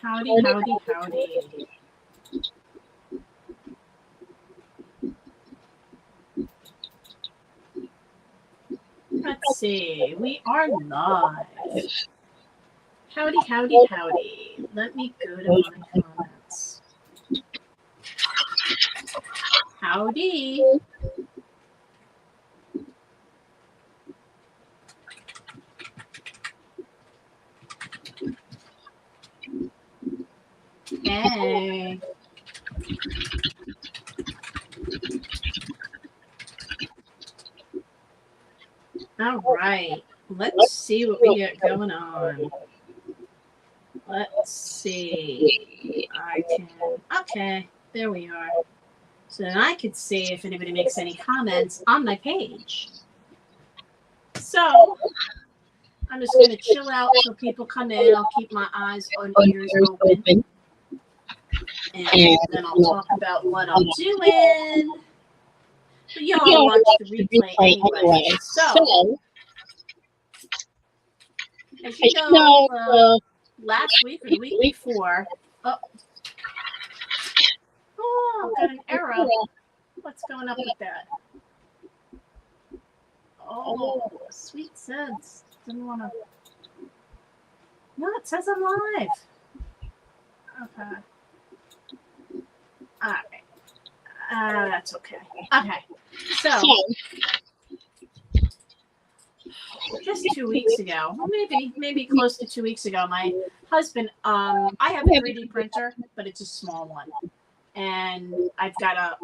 Howdy, howdy, howdy. Let's see. We are live. Howdy, howdy, howdy. Let me go to my comments. Howdy. Hey. All right. Let's see what we got going on. Let's see. Okay, there we are. So then I could see if anybody makes any comments on my page. So I'm just going to chill out till people come in. I'll keep my eyes and ears open. And then I'll talk about what I'm doing. But y'all watch the replay anyway. So, as you know, last week or the week before, I've got an error. What's going up with that? Oh, sweet sense. Didn't want to. No, it says I'm live. Okay. All right. That's okay. Okay. So, just 2 weeks ago, well, maybe close to 2 weeks ago, my husband, I have a 3D printer, but it's a small one. And I've got a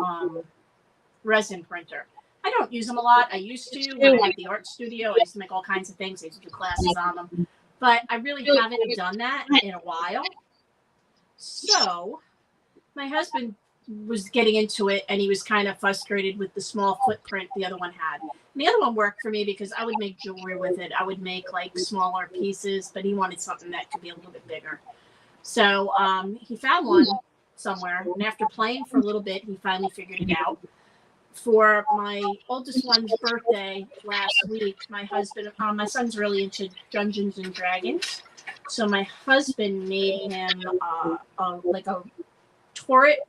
resin printer. I don't use them a lot. I used to when I had the art studio. I used to make all kinds of things. I used to do classes on them. But I really haven't done that in a while. So my husband was getting into it, and he was kind of frustrated with the small footprint the other one had. And the other one worked for me because I would make jewelry with it. I would make like smaller pieces, but he wanted something that could be a little bit bigger. So he found one somewhere, and after playing for a little bit, he finally figured it out. For my oldest one's birthday last week, my son's really into Dungeons and Dragons, so my husband made him like a turret,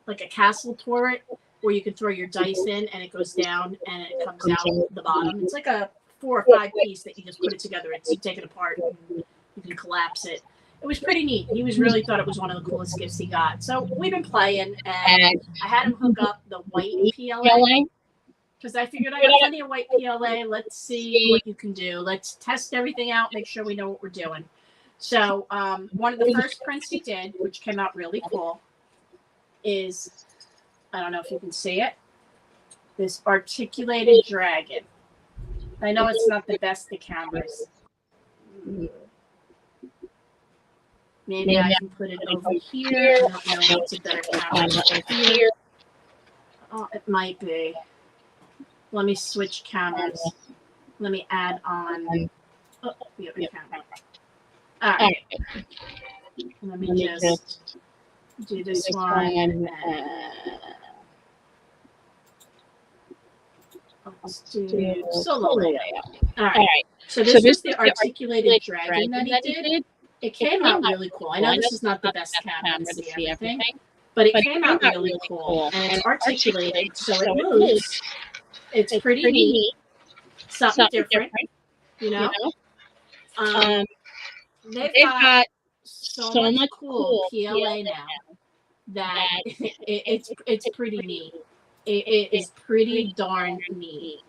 like a castle turret, where you can throw your dice in and it goes down and it comes out the bottom. It's like a 4 or 5 piece that you just put it together. You take it apart and you can collapse it. It was pretty neat. He really thought it was one of the coolest gifts he got. So we've been playing, and I had him hook up the white PLA because I figured I got plenty of white PLA. Let's see what you can do. Let's test everything out, make sure we know what we're doing. So one of the first prints he did, which came out really cool, is, I don't know if you can see it, this articulated dragon. I know it's not the best of cameras. Maybe I can put it over here. I don't know what's a better camera over here. Oh, it might be. Let me switch cameras. Let me add on the other camera. All right. Let me just do this one. Let's do solo layout. All right. So this is the articulated dragon that he did. It came out really cool. I know this is not the best camera to see everything, but it came out really cool. And it's articulated, so it moves. It's pretty neat. Something different, you know? They've got so much cool PLA now that it's pretty neat. It is pretty darn neat.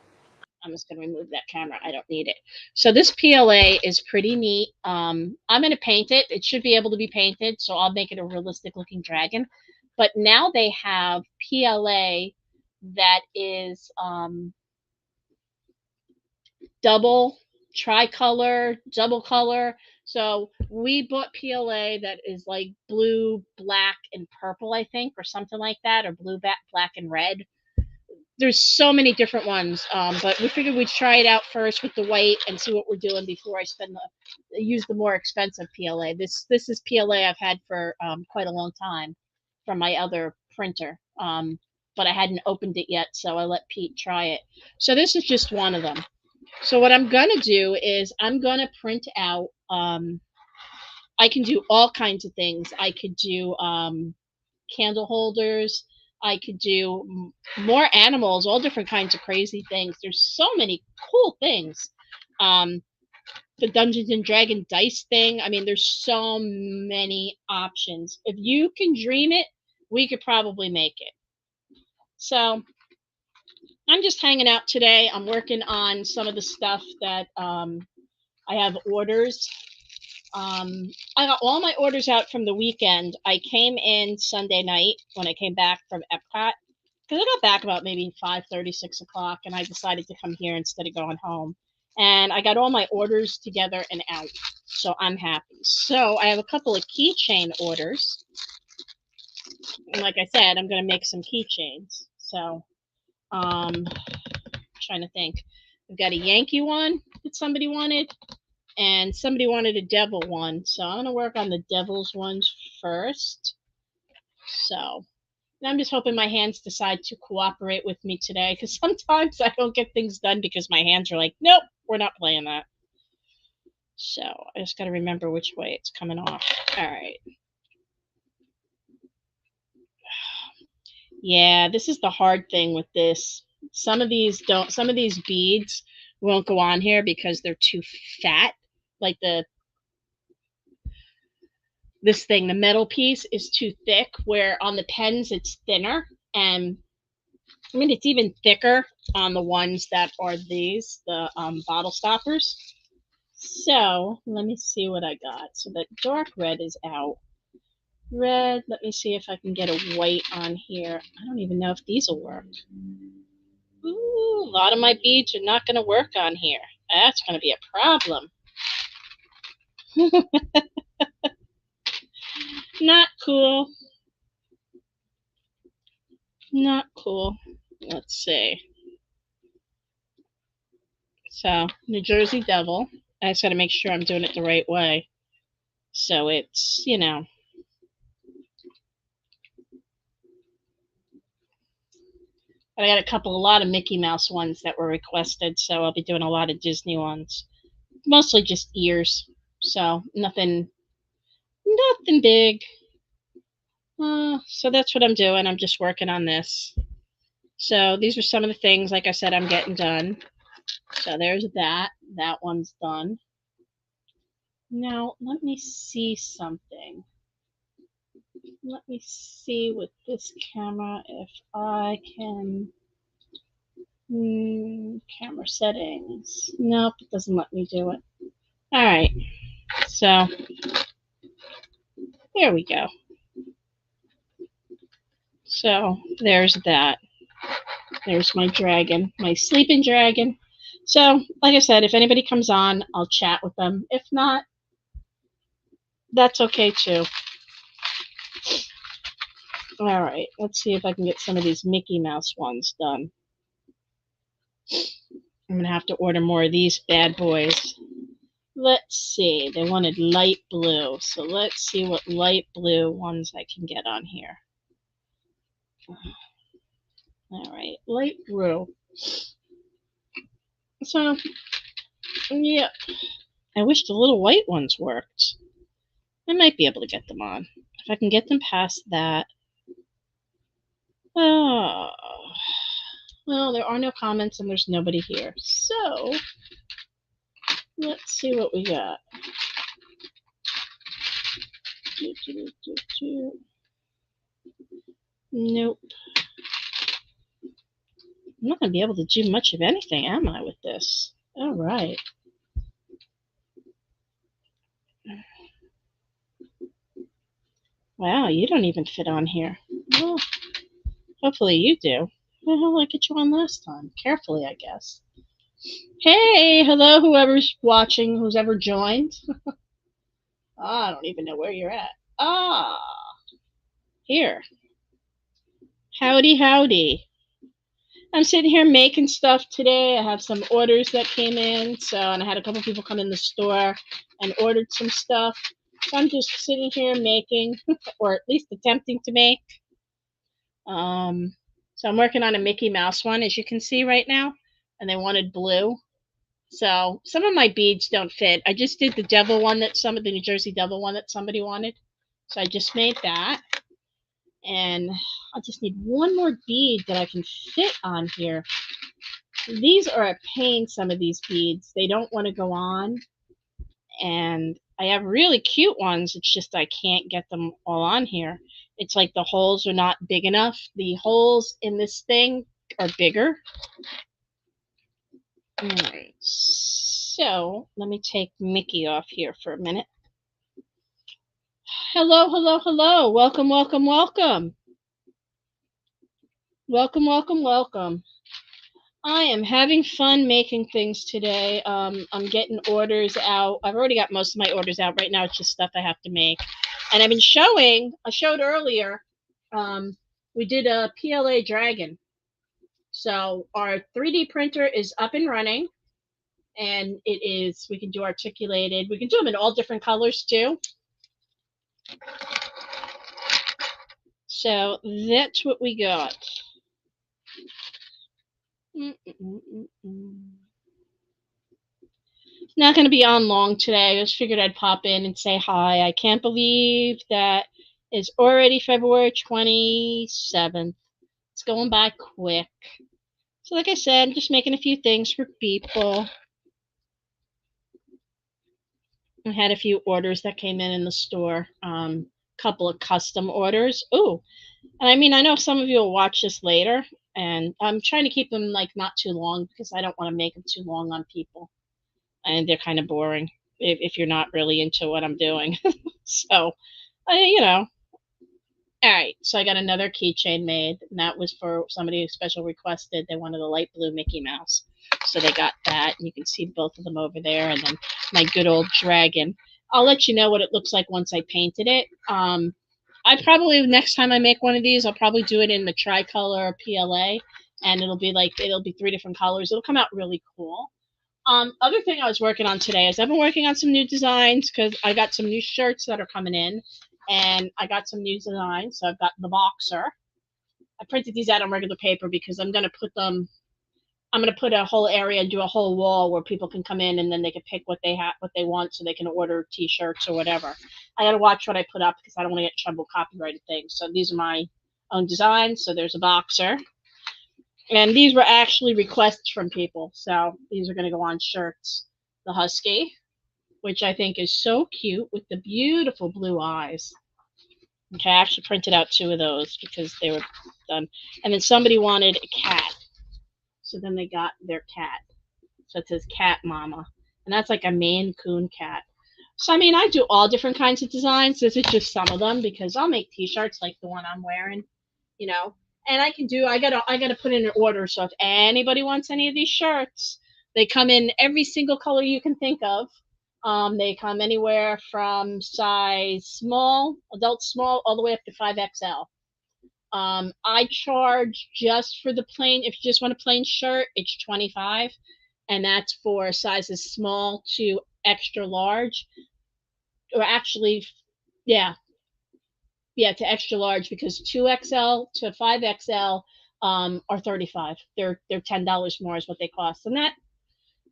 I'm just going to remove that camera. I don't need it. So this PLA is pretty neat. I'm going to paint it. It should be able to be painted, so I'll make it a realistic looking dragon. But now they have PLA that is double, tricolor, double color. So we bought PLA that is like blue, black, and purple, I think, or something like that, or blue, black, and red. There's so many different ones, but we figured we'd try it out first with the white and see what we're doing before I use the more expensive PLA. This is PLA I've had for quite a long time from my other printer, but I hadn't opened it yet, so I let Pete try it. So this is just one of them. So what I'm going to do is I'm going to print out I can do all kinds of things. I could do candle holders. I could do more animals, all different kinds of crazy things. There's so many cool things. The Dungeons and Dragon dice thing. I mean, there's so many options. If you can dream it, we could probably make it. So I'm just hanging out today. I'm working on some of the stuff that I have orders. I got all my orders out from the weekend. I came in Sunday night when I came back from Epcot, because I got back about maybe 5:30, 6 o'clock, and I decided to come here instead of going home. And I got all my orders together and out, so I'm happy. So I have a couple of keychain orders, and like I said, I'm going to make some keychains. So, trying to think. I've got a Yankee one that somebody wanted, and somebody wanted a devil one. So I'm going to work on the devil's ones first. So, and I'm just hoping my hands decide to cooperate with me today, because sometimes I don't get things done because my hands are like, nope, we're not playing that. So I just got to remember which way it's coming off. All right. Yeah, this is the hard thing with this. Some of these beads won't go on here because they're too fat. Like this thing, the metal piece is too thick, where on the pens it's thinner. And I mean, it's even thicker on the ones that are these, the bottle stoppers. So let me see what I got. So that dark red is out. Red, let me see if I can get a white on here. I don't even know if these will work. Ooh, a lot of my beads are not going to work on here. That's going to be a problem. Not cool. Not cool. Let's see. So, New Jersey Devil. I just got to make sure I'm doing it the right way. So it's, you know. But I got a lot of Mickey Mouse ones that were requested, so I'll be doing a lot of Disney ones. Mostly just ears. So nothing big. So that's what I'm doing. I'm just working on this. So these are some of the things, like I said, I'm getting done. So there's that. That one's done. Now, let me see something. Let me see with this camera if I can... camera settings. Nope, it doesn't let me do it. All right. So, there we go. So, there's that. There's my dragon, my sleeping dragon. So, like I said, if anybody comes on, I'll chat with them. If not, that's okay too. All right, let's see if I can get some of these Mickey Mouse ones done. I'm going to have to order more of these bad boys. Let's see. They wanted light blue, so let's see what light blue ones I can get on here. All right, light blue. So, yeah. I wish the little white ones worked. I might be able to get them on. If I can get them past that. Oh. Well, there are no comments and there's nobody here. So, let's see what we got. Nope. I'm not going to be able to do much of anything, am I, with this? All right. Wow, you don't even fit on here. Well, hopefully you do. What the hell did I get you on last time? Carefully, I guess. Hey, hello, whoever's watching, who's ever joined. I don't even know where you're at. Here. Howdy, howdy. I'm sitting here making stuff today. I have some orders that came in, and I had a couple people come in the store and ordered some stuff. So I'm just sitting here making, or at least attempting to make. So I'm working on a Mickey Mouse one, as you can see right now, and they wanted blue. So some of my beads don't fit. I just did the devil one the New Jersey devil one that somebody wanted. So I just made that. And I just need one more bead that I can fit on here. These are a pain, some of these beads. They don't want to go on. And I have really cute ones. It's just I can't get them all on here. It's like the holes are not big enough. The holes in this thing are bigger. All right. So let me take Mickey off here for a minute. Hello, hello, hello. Welcome, welcome, welcome. Welcome, welcome, welcome. I am having fun making things today. I'm getting orders out. I've already got most of my orders out right now. It's just stuff I have to make. And I've been showing, I showed earlier, we did a PLA Dragon. So our 3D printer is up and running. And it is, we can do articulated. We can do them in all different colors too. So that's what we got. Not going to be on long today. I just figured I'd pop in and say hi. I can't believe that it's already February 27th. It's going by quick. So like I said, I'm just making a few things for people. I had a few orders that came in the store. Couple of custom orders. Ooh, and I mean, I know some of you will watch this later, and I'm trying to keep them like not too long because I don't want to make them too long on people, and they're kind of boring if you're not really into what I'm doing. So, you know. All right, so I got another keychain made, and that was for somebody who special requested. They wanted a light blue Mickey Mouse, so they got that. And you can see both of them over there, and then my good old dragon. I'll let you know what it looks like once I painted it. I probably, next time I make one of these, I'll probably do it in the tricolor PLA, and it'll be 3 different colors. It'll come out really cool. Other thing I was working on today is I've been working on some new designs because I got some new shirts that are coming in, and I got some new designs. So I've got the boxer. I printed these out on regular paper because I'm going to put a whole area and do a whole wall where people can come in and then they can pick what they want, so they can order t-shirts or whatever. I got to watch what I put up because I don't want to get in trouble copyrighted things. So these are my own designs. So there's a boxer. And these were actually requests from people. So these are going to go on shirts. The husky, which I think is so cute with the beautiful blue eyes. Okay, I actually printed out 2 of those because they were done. And then somebody wanted a cat. So then they got their cat. So it says Cat Mama. And that's like a Maine Coon cat. So, I mean, I do all different kinds of designs. This is just some of them because I'll make t-shirts like the one I'm wearing, you know. And I gotta put in an order. So if anybody wants any of these shirts, they come in every single color you can think of. They come anywhere from size small, adult small, all the way up to 5XL. I charge just for the plain, if you just want a plain shirt, it's $25. And that's for sizes small to extra large. Or actually, yeah, to extra large, because 2XL to 5XL are $35. They're $10 more is what they cost, and that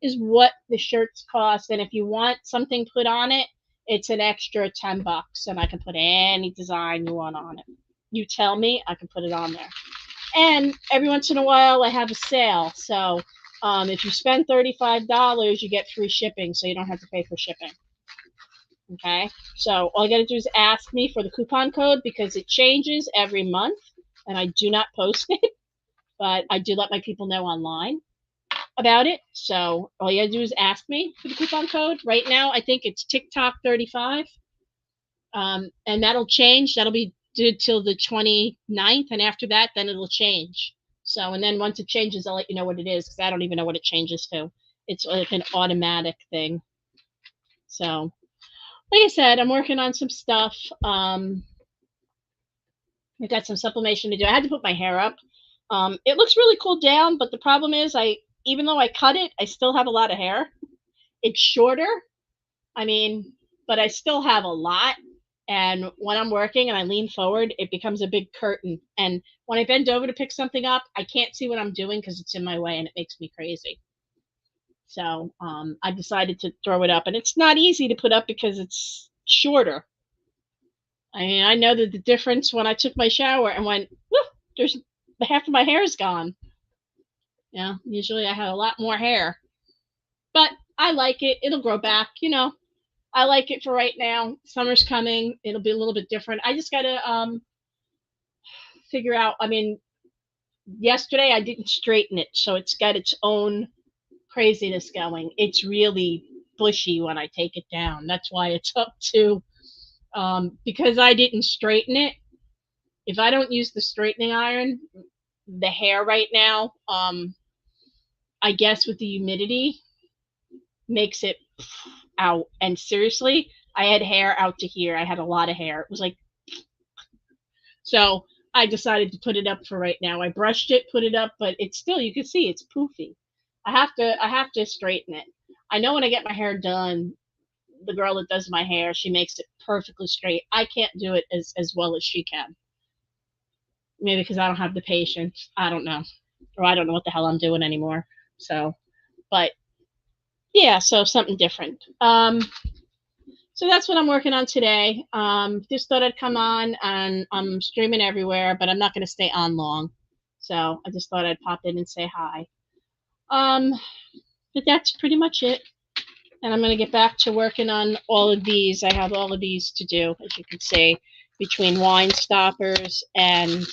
is what the shirts cost. And if you want something put on it, it's an extra $10, and I can put any design you want on it. You tell me, I can put it on there. And every once in a while, I have a sale. So if you spend $35, you get free shipping, so you don't have to pay for shipping. Okay, so all you got to do is ask me for the coupon code because it changes every month, and I do not post it, but I do let my people know online about it. So all you got to do is ask me for the coupon code. Right now, I think it's TikTok 35, and that'll change. That'll be due till the 29th, and after that, then it'll change. So, and then once it changes, I'll let you know what it is because I don't even know what it changes to. It's like an automatic thing. So, like I said, I'm working on some stuff. I've got some sublimation to do. I had to put my hair up. It looks really cool down, but the problem is even though I cut it, I still have a lot of hair. It's shorter. I mean, but I still have a lot. And when I'm working and I lean forward, it becomes a big curtain. And when I bend over to pick something up, I can't see what I'm doing because it's in my way and it makes me crazy. So I decided to throw it up, and it's not easy to put up because it's shorter. I mean, I know that the difference when I took my shower and went, whoop, there's half of my hair is gone. Yeah, usually I had a lot more hair, but I like it. It'll grow back, you know. I like it for right now. Summer's coming. It'll be a little bit different. I just gotta figure out. I mean, yesterday I didn't straighten it, so it's got its own craziness going. It's really bushy when I take it down. That's why it's up to because I didn't straighten it. If I don't use the straightening iron, the hair right now, I guess with the humidity, makes it out. And seriously, I had hair out to here. I had a lot of hair. It was like, so I decided to put it up for right now. I brushed it, put it up, but it's still, you can see it's poofy. I have to straighten it. I know when I get my hair done, the girl that does my hair, she makes it perfectly straight. I can't do it as well as she can. Maybe because I don't have the patience. I don't know. Or I don't know what the hell I'm doing anymore. So, but yeah, so something different. So that's what I'm working on today. Just thought I'd come on, and I'm streaming everywhere, but I'm not going to stay on long. So I just thought I'd pop in and say hi. But that's pretty much it. And I'm going to get back to working on all of these. I have all of these to do, as you can see, between wine stoppers and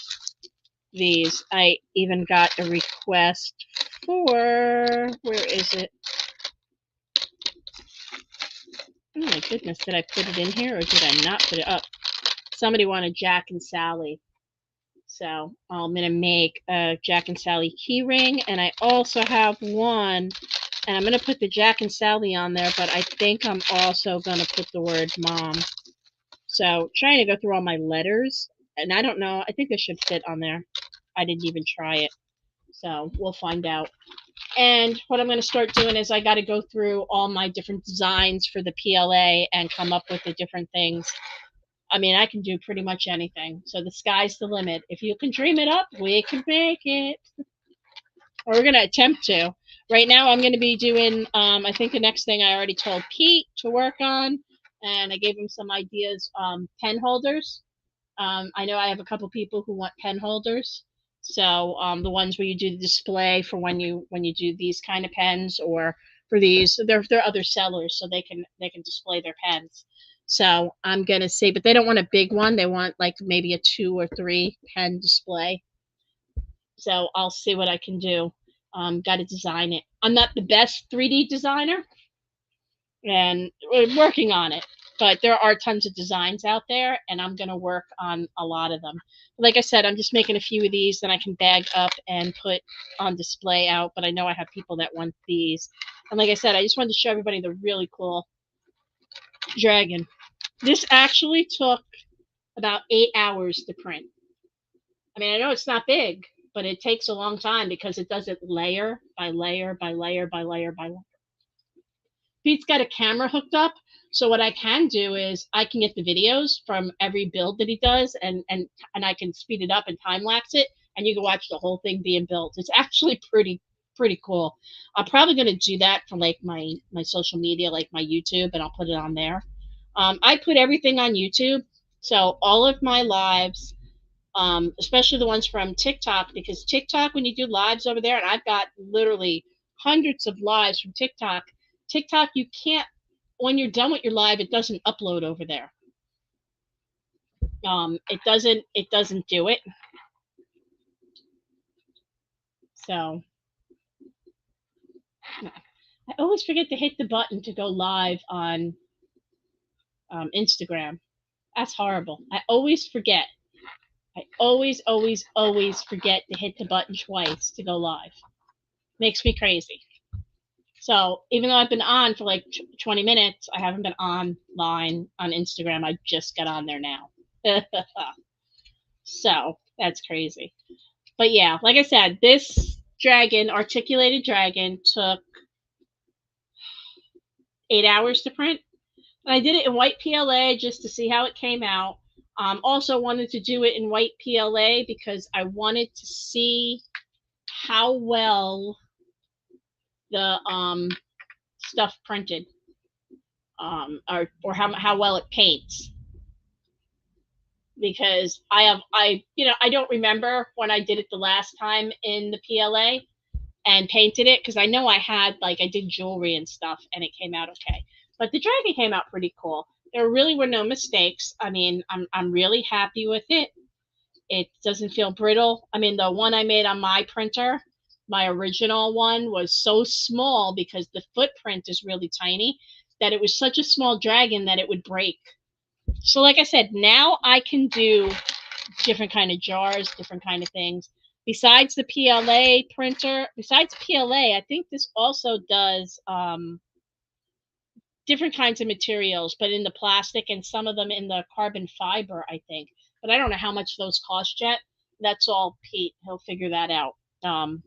these. I even got a request for, where is it? Oh my goodness, did I put it in here or did I not put it up? Somebody wanted Jack and Sally. So I'm going to make a Jack and Sally key ring. And I also have one, and I'm going to put the Jack and Sally on there, but I think I'm also going to put the word mom. So trying to go through all my letters, and I don't know, I think this should fit on there. I didn't even try it. So we'll find out. And what I'm going to start doing is I got to go through all my different designs for the PLA and come up with the different things. I mean, I can do pretty much anything. So the sky's the limit. If you can dream it up, we can make it. Or we're going to attempt to. Right now, I'm going to be doing, I think the next thing I already told Pete to work on, and I gave him some ideas, pen holders. I know I have a couple people who want pen holders. So the ones where you do the display for when you do these kind of pens, or for these, they're other sellers, so they can display their pens. So I'm gonna say, but they don't want a big one. They want like maybe a 2 or 3 pen display. So I'll see what I can do. Got to design it. I'm not the best 3D designer, and we're working on it. But there are tons of designs out there, and I'm going to work on a lot of them. Like I said, I'm just making a few of these that I can bag up and put on display out, but I know I have people that want these. And like I said, I just wanted to show everybody the really cool dragon. This actually took about 8 hours to print. I mean, I know it's not big, but it takes a long time because it does it layer by layer by layer by layer by layer. Pete's got a camera hooked up, so what I can do is I can get the videos from every build that he does, and I can speed it up and time lapse it, and you can watch the whole thing being built. It's actually pretty cool. I'm probably going to do that for like my social media, like my YouTube, and I'll put it on there. I put everything on YouTube, so all of my lives, especially the ones from TikTok, because TikTok, when you do lives over there, and I've got literally hundreds of lives from TikTok, you can't, when you're done with your live, it doesn't upload over there. It doesn't do it. So I always forget to hit the button to go live on Instagram. That's horrible. I always forget. I always forget to hit the button twice to go live. Makes me crazy. So even though I've been on for like 20 minutes, I haven't been online on Instagram. I just got on there now. So that's crazy. But yeah, like I said, this dragon, articulated dragon, took 8 hours to print. And I did it in white PLA just to see how it came out. Also wanted to do it in white PLA because I wanted to see how well the stuff printed, or how well it paints. Because I don't remember when I did it the last time in the PLA and painted it, because I know I did jewelry and stuff and it came out okay. But the dragon came out pretty cool. There really were no mistakes. I mean, I'm really happy with it. It doesn't feel brittle. I mean, the one I made on my printer, my original one, was so small because the footprint is really tiny that it was such a small dragon that it would break. So like I said, now I can do different kind of jars, different kind of things. Besides the PLA printer, besides PLA, I think this also does different kinds of materials, but in the plastic and some of them in the carbon fiber, I think. But I don't know how much those cost yet. That's all Pete. He'll figure that out. And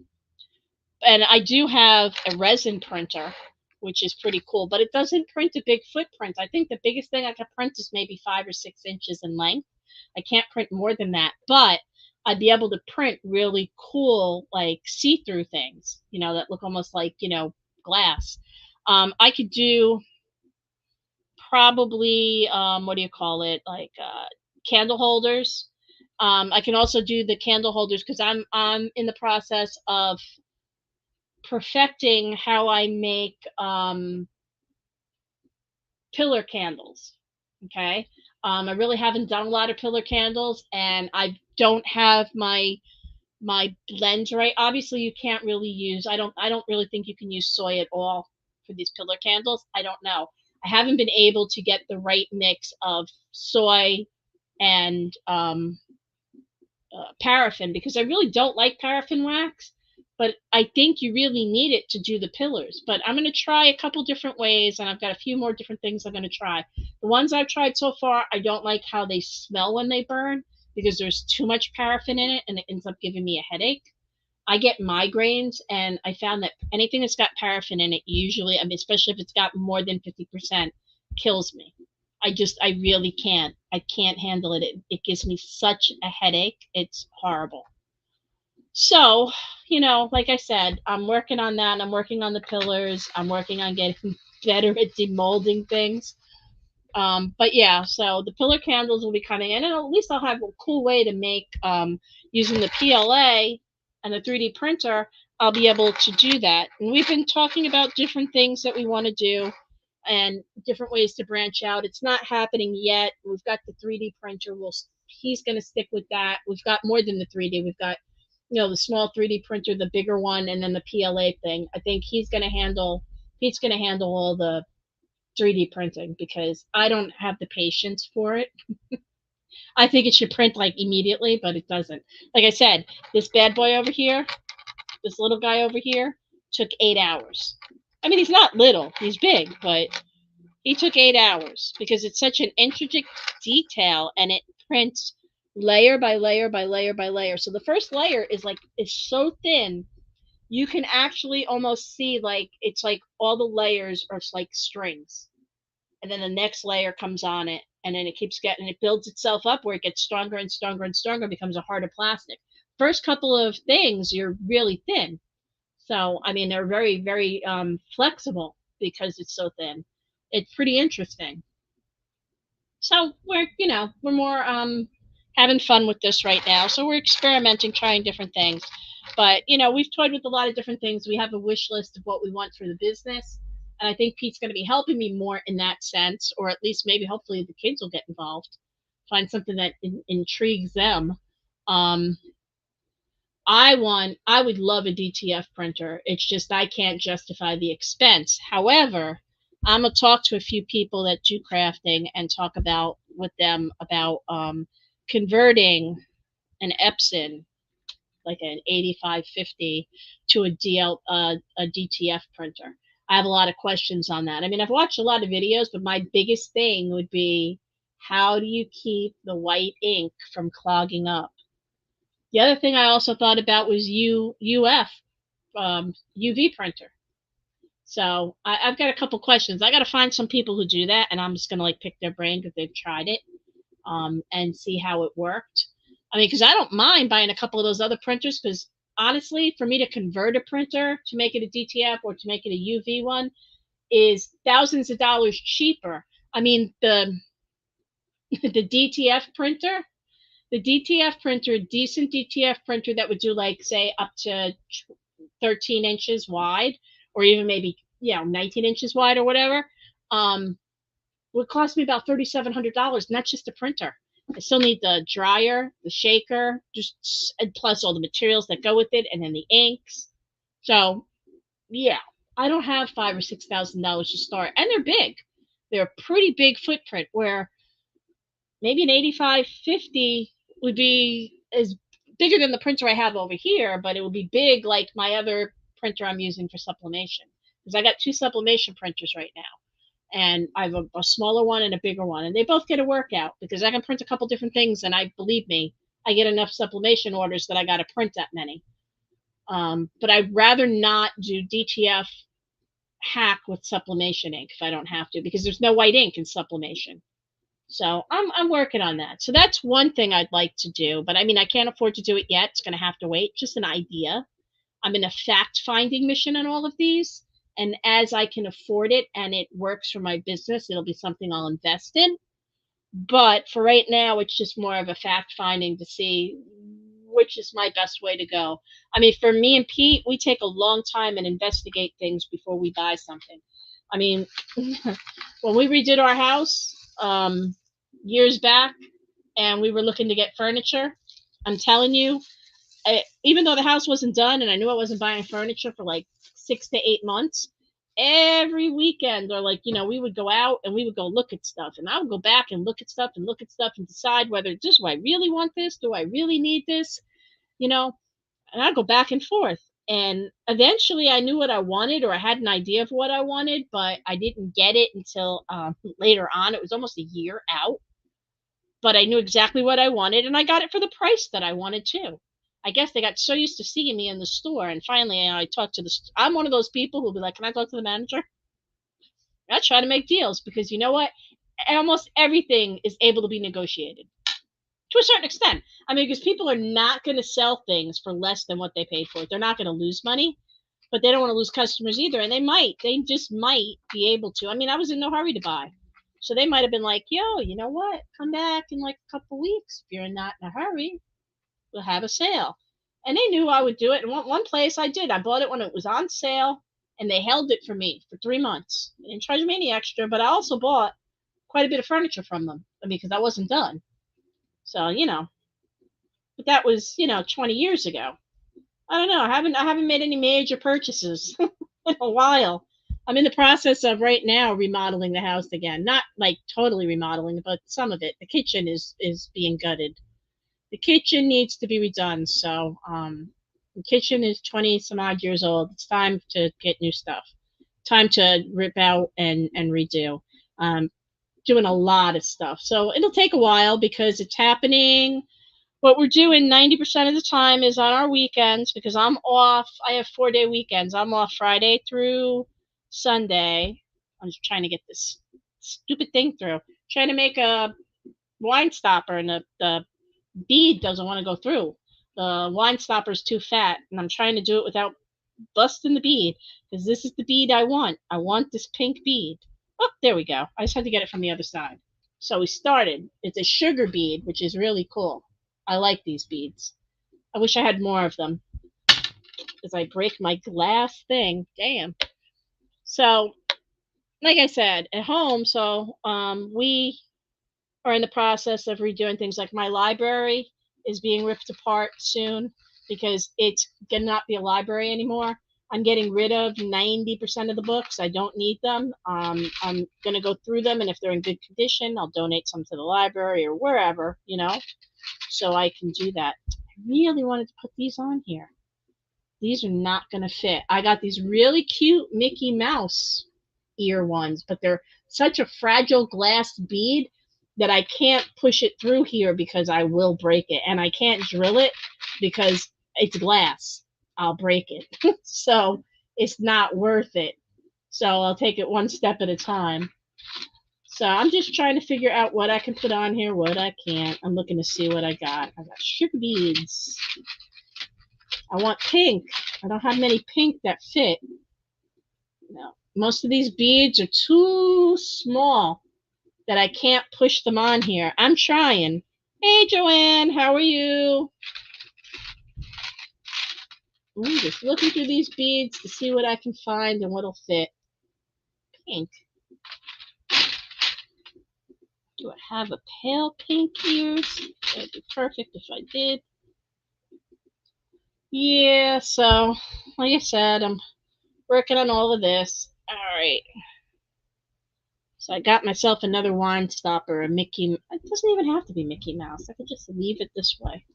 I do have a resin printer, which is pretty cool, but it doesn't print a big footprint. I think the biggest thing I can print is maybe 5 or 6 inches in length. I can't print more than that, but I'd be able to print really cool, like see-through things, that look almost like, glass. I could do probably, what do you call it? Like candle holders. I can also do the candle holders because I'm in the process of perfecting how I make pillar candles. Okay. I really haven't done a lot of pillar candles, and I don't have my blends right. Obviously, you can't really use. I don't really think you can use soy at all for these pillar candles. I don't know. I haven't been able to get the right mix of soy and paraffin, because I really don't like paraffin wax, but I think you really need it to do the pillars. But I'm going to try a couple different ways, and I've got a few more different things I'm going to try. The ones I've tried so far, I don't like how they smell when they burn, because there's too much paraffin in it and it ends up giving me a headache. I get migraines, and I found that anything that's got paraffin in it, usually, I mean, especially if it's got more than 50%, kills me. I really can't. I can't handle it. It gives me such a headache. It's horrible. So, like I said, I'm working on that. I'm working on the pillars. I'm working on getting better at demolding things. But yeah, so the pillar candles will be coming in, and at least I'll have a cool way to make, using the PLA and the 3D printer, I'll be able to do that. And we've been talking about different things that we want to do and different ways to branch out. It's not happening yet. We've got the 3D printer. He's going to stick with that. We've got more than the 3D. We've got, the small 3D printer, the bigger one, and then the PLA thing. I think Pete's going to handle all the 3D printing, because I don't have the patience for it. I think it should print like immediately, but it doesn't. Like I said, this bad boy over here, this little guy over here, took 8 hours. I mean, he's not little, he's big, but he took 8 hours because it's such an intricate detail, and it prints layer by layer by layer by layer. So the first layer is so thin, you can actually almost see it's like all the layers are like strings. And then the next layer comes on it, and then it builds itself up where it gets stronger and stronger and stronger, becomes a harder plastic. First couple of things, you're really thin. So, I mean, they're very, very flexible because it's so thin. It's pretty interesting. So we're more having fun with this right now. So we're experimenting, trying different things. But, we've toyed with a lot of different things. We have a wish list of what we want for the business. And I think Pete's going to be helping me more in that sense, or at least maybe hopefully the kids will get involved, find something that intrigues them. I would love a DTF printer. It's just I can't justify the expense. However, I'm going to talk to a few people that do crafting and talk with them about converting an Epson, like an 8550, to a DTF printer. I have a lot of questions on that. I mean, I've watched a lot of videos, but my biggest thing would be, how do you keep the white ink from clogging up? The other thing I also thought about was UV printer. So I've got a couple questions. I got to find some people who do that, and I'm just going to pick their brain because they've tried it, and see how it worked. I mean, because I don't mind buying a couple of those other printers, because honestly, for me to convert a printer to make it a DTF or to make it a UV one, is thousands of dollars cheaper. I mean, the the DTF printer, the DTF printer, decent DTF printer that would do like say up to 13 inches wide, or even maybe 19 inches wide or whatever, would cost me about $3,700, and that's just a printer. I still need the dryer, the shaker, just and plus all the materials that go with it, and then the inks. So yeah, I don't have $5,000 or $6,000 to start, and they're big. They're a pretty big footprint. Where maybe an 8550 would be as bigger than the printer I have over here, but it would be big like my other printer I'm using for sublimation. Because I got two sublimation printers right now. And I have a smaller one and a bigger one. And they both get a workout because I can print a couple different things. And believe me, I get enough sublimation orders that I got to print that many. But I'd rather not do DTF hack with sublimation ink if I don't have to, because there's no white ink in sublimation. So I'm working on that. So that's one thing I'd like to do. But I mean, I can't afford to do it yet. It's going to have to wait. Just an idea. I'm in a fact-finding mission on all of these. And as I can afford it and it works for my business, it'll be something I'll invest in. But for right now, it's just more of a fact-finding to see which is my best way to go. I mean, for me and Pete, we take a long time and investigate things before we buy something. I mean, when we redid our house years back and we were looking to get furniture, I'm telling you, even though the house wasn't done and I knew I wasn't buying furniture for like 6 to 8 months, every weekend or like, we would go out and we would go look at stuff, and I would go back and look at stuff and decide whether do I really want this? Do I really need this? And I'd go back and forth. And eventually I knew what I wanted, or I had an idea of what I wanted, but I didn't get it until later on. It was almost a year out, but I knew exactly what I wanted and I got it for the price that I wanted too. I guess they got so used to seeing me in the store, and finally I talked to I'm one of those people who'll be like, can I talk to the manager? I try to make deals because you know what? Almost everything is able to be negotiated to a certain extent. I mean, because people are not going to sell things for less than what they paid for it. They're not going to lose money, but they don't want to lose customers either. And they just might be able to. I mean, I was in no hurry to buy. So they might have been like, yo, you know what? Come back in like a couple weeks. If you're not in a hurry, we'll have a sale. And they knew I would do it. And one place I did, I bought it when it was on sale, and they held it for me for 3 months. They didn't charge me any extra, but I also bought quite a bit of furniture from them because I wasn't done. So, but that was, 20 years ago. I don't know. I haven't made any major purchases in a while. I'm in the process of right now remodeling the house again. Not like totally remodeling, but some of it. The kitchen is being gutted. The kitchen needs to be redone. So, the kitchen is 20 some odd years old. It's time to get new stuff. Time to rip out and redo. Doing a lot of stuff. So it'll take a while because it's happening. What we're doing 90% of the time is on our weekends because I'm off. I have 4-day weekends. I'm off Friday through Sunday. I'm just trying to get this stupid thing through. Trying to make a wine stopper, and the bead doesn't want to go through. The wine stopper is too fat, and I'm trying to do it without busting the bead because this is the bead I want. I want this pink bead. Oh, there we go. I just had to get it from the other side. So we started. It's a sugar bead, which is really cool. I like these beads. I wish I had more of them because I break my glass thing. Damn. So, like I said, at home, so we are in the process of redoing things. Like my library is being ripped apart soon because it's going to not be a library anymore. I'm getting rid of 90% of the books. I don't need them. I'm going to go through them, and if they're in good condition, I'll donate some to the library or wherever, so I can do that. I really wanted to put these on here. These are not going to fit. I got these really cute Mickey Mouse ear ones, but they're such a fragile glass bead that I can't push it through here because I will break it, and I can't drill it because it's glass. I'll break it. So it's not worth it. So I'll take it one step at a time. So I'm just trying to figure out what I can put on here, what I can't. I'm looking to see what I got. I got sugar beads. I want pink. I don't have many pink that fit. No. most of these beads are too small that I can't push them on here. I'm trying. Hey, Joanne, how are you? I'm just looking through these beads to see what I can find and what'll fit. Pink. Do I have a pale pink ears? That'd be perfect if I did. Yeah, so, like I said, I'm working on all of this. All right. So I got myself another wine stopper, a Mickey. It doesn't even have to be Mickey Mouse. I could just leave it this way.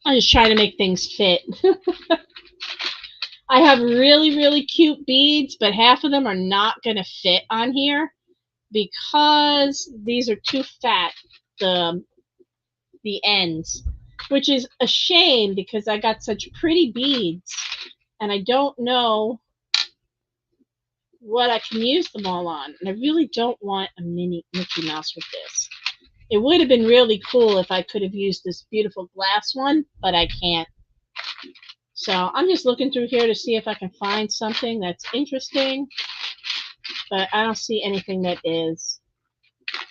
I'm just trying to make things fit. I have really, really cute beads, but half of them are not going to fit on here because these are too fat, the ends, which is a shame because I got such pretty beads and I don't know what I can use them all on. And I really don't want a mini Mickey Mouse with this. It would have been really cool if I could have used this beautiful glass one, but I can't. So I'm just looking through here to see if I can find something that's interesting, but I don't see anything that is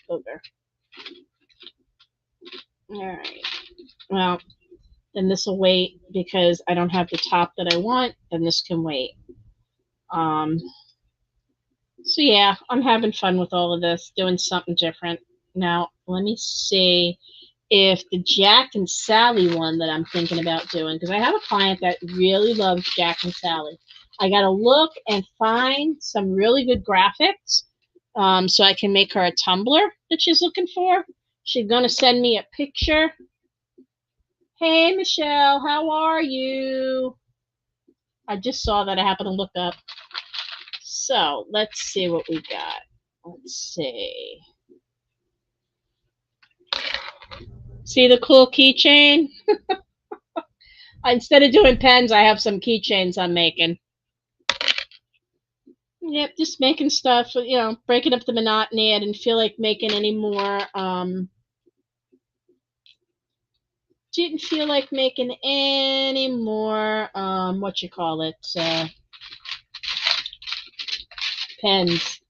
booger. All right. Well, then this will wait because I don't have the top that I want, then this can wait. So yeah, I'm having fun with all of this, doing something different. Now, let me see if the Jack and Sally one that I'm thinking about doing, because I have a client that really loves Jack and Sally. I got to look and find some really good graphics so I can make her a tumbler that she's looking for. She's going to send me a picture. Hey, Michelle, how are you? I just saw that. I happened to look up. So let's see what we got. Let's see. See the cool keychain? Instead of doing pens, I have some keychains I'm making. Yep, just making stuff, breaking up the monotony. I didn't feel like making any more, pens.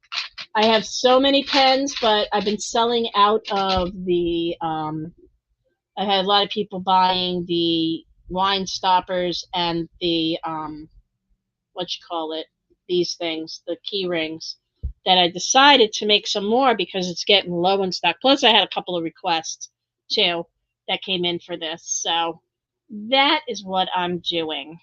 I have so many pens, but I've been selling out of the, I had a lot of people buying the wine stoppers and the, these things, the key rings, that I decided to make some more because it's getting low in stock. Plus, I had a couple of requests, too, that came in for this. So that is what I'm doing.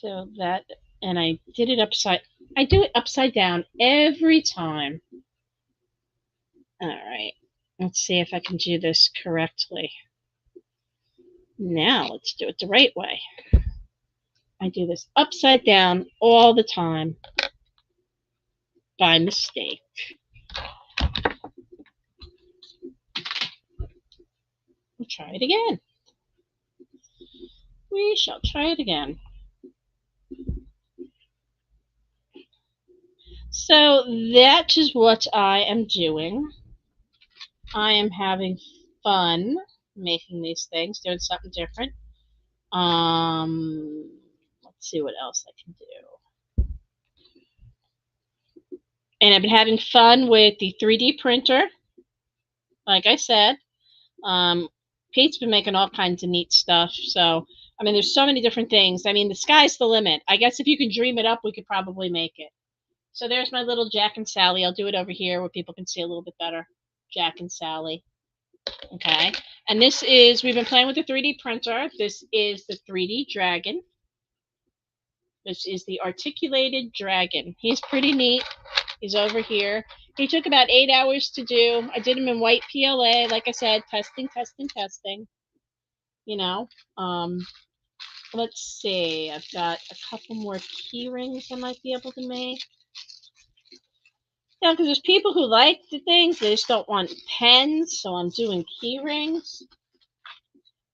So that, and I did it I do it upside down every time. All right, let's see if I can do this correctly. Now let's do it the right way. I do this upside down all the time by mistake. We'll try it again. We shall try it again. So that is what I am doing. I am having fun making these things, doing something different. Let's see what else I can do. And I've been having fun with the 3D printer. Like I said, Pete's been making all kinds of neat stuff. So, I mean, there's so many different things. I mean, the sky's the limit. I guess if you can dream it up, we could probably make it. So there's my little Jack and Sally. I'll do it over here where people can see a little bit better. Jack and Sally. Okay. And this is, we've been playing with the 3D printer. This is the 3D dragon. This is the articulated dragon. He's pretty neat. He's over here. He took about 8 hours to do. I did him in white PLA. Like I said, testing. Let's see. I've got a couple more key rings I might be able to make. Yeah, because there's people who like the things. They just don't want pens. So I'm doing key rings.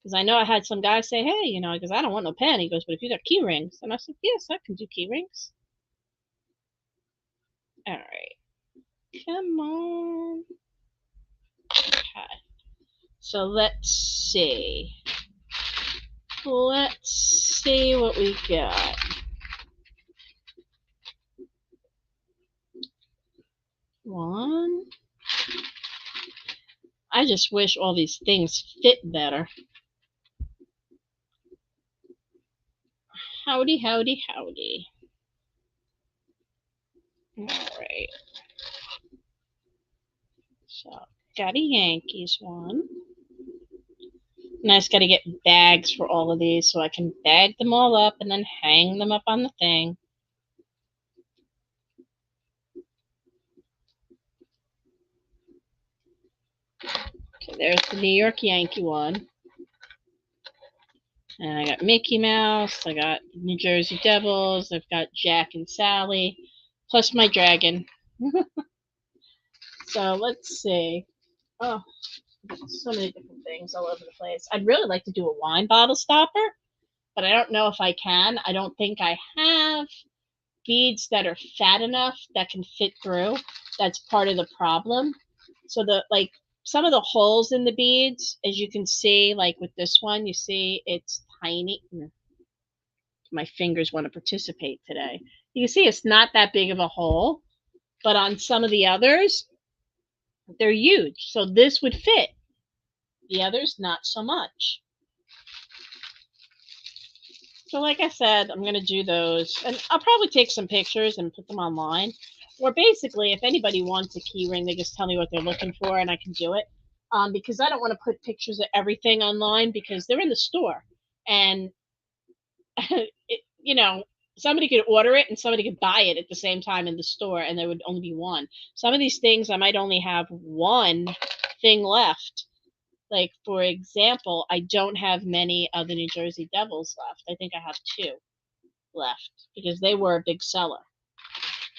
Because I know I had some guy say, hey, because I don't want no pen. He goes, but if you got key rings. And I said, yes, I can do key rings. All right. Come on. Okay. So let's see. Let's see what we got. One. I just wish all these things fit better. Howdy, howdy, howdy. All right. So, got a Yankees one. And I just got to get bags for all of these so I can bag them all up and then hang them up on the thing. Okay, there's the New York Yankee one. And I got Mickey Mouse, I got New Jersey Devils, I've got Jack and Sally, plus my dragon. So let's see. Oh, so many different things all over the place. I'd really like to do a wine bottle stopper, but I don't know if I can. I don't think I have beads that are fat enough that can fit through. That's part of the problem. So some of the holes in the beads, as you can see, like with this one, you see it's tiny. My fingers want to participate today. You can see it's not that big of a hole, but on some of the others, they're huge. So this would fit. The others, not so much. So like I said, I'm going to do those. And I'll probably take some pictures and put them online. Or basically, if anybody wants a key ring, they just tell me what they're looking for and I can do it. Because I don't want to put pictures of everything online because they're in the store. And, somebody could order it and somebody could buy it at the same time in the store and there would only be one. Some of these things, I might only have one thing left. Like, for example, I don't have many of the New Jersey Devils left. I think I have 2 left because they were a big seller.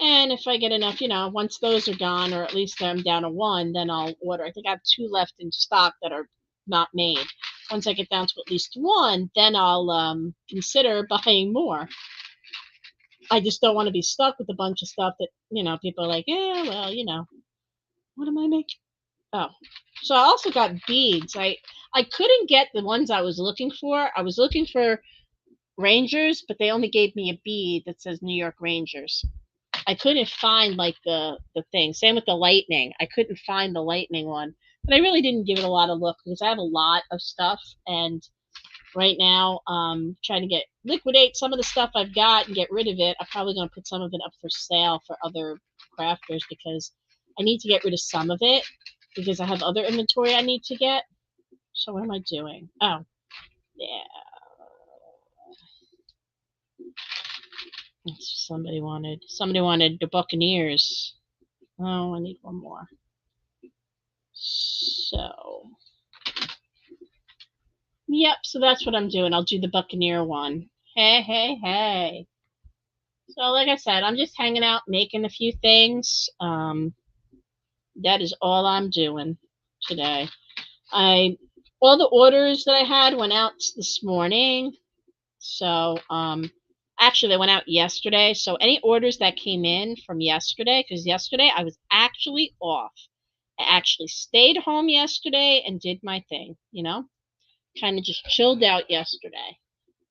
And if I get enough, once those are gone, or at least I'm down to 1, then I'll order. I think I have 2 left in stock that are not made. Once I get down to at least 1, then I'll consider buying more. I just don't want to be stuck with a bunch of stuff that, people are like, yeah, well, what am I making? Oh, so I also got beads. I couldn't get the ones I was looking for. I was looking for Rangers, but they only gave me a bead that says New York Rangers. I couldn't find like the thing. Same with the Lightning. I couldn't find the Lightning one, but I really didn't give it a lot of look because I have a lot of stuff, and right now, trying to liquidate some of the stuff I've got and get rid of it. I'm probably going to put some of it up for sale for other crafters because I need to get rid of some of it because I have other inventory I need to get. So what am I doing? Oh, yeah. Somebody wanted the Buccaneers. Oh, I need one more. So, yep, so that's what I'm doing. I'll do the Buccaneer one. Hey. So like I said, I'm just hanging out, making a few things. That is all I'm doing today. All the orders that I had went out this morning. So actually they went out yesterday. So any orders that came in from yesterday, because yesterday I was actually off. I actually stayed home yesterday and did my thing, kind of just chilled out yesterday.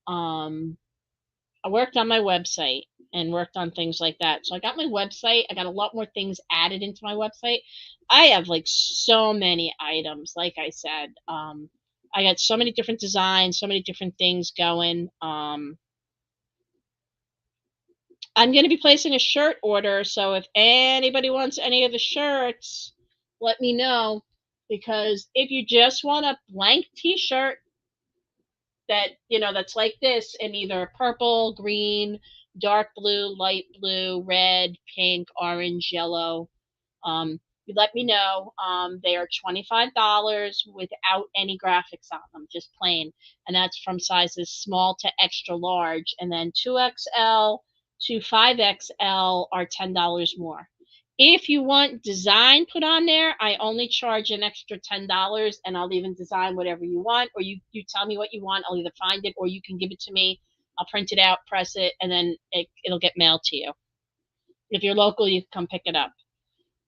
I worked on my website and worked on things like that. So I got my website. I got a lot more things added into my website. I have like so many items. Like I said, I got so many different designs, so many different things going. I'm going to be placing a shirt order. So if anybody wants any of the shirts, let me know. Because if you just want a blank t-shirt that, that's like this in either purple, green, dark blue, light blue, red, pink, orange, yellow, you let me know. They are $25 without any graphics on them, just plain. And that's from sizes small to extra large. And then 2XL to 5XL are $10 more. If you want design put on there, I only charge an extra $10 and I'll even design whatever you want, or you tell me what you want. I'll either find it or you can give it to me. I'll print it out, press it, and then it'll get mailed to you. If you're local, you can come pick it up.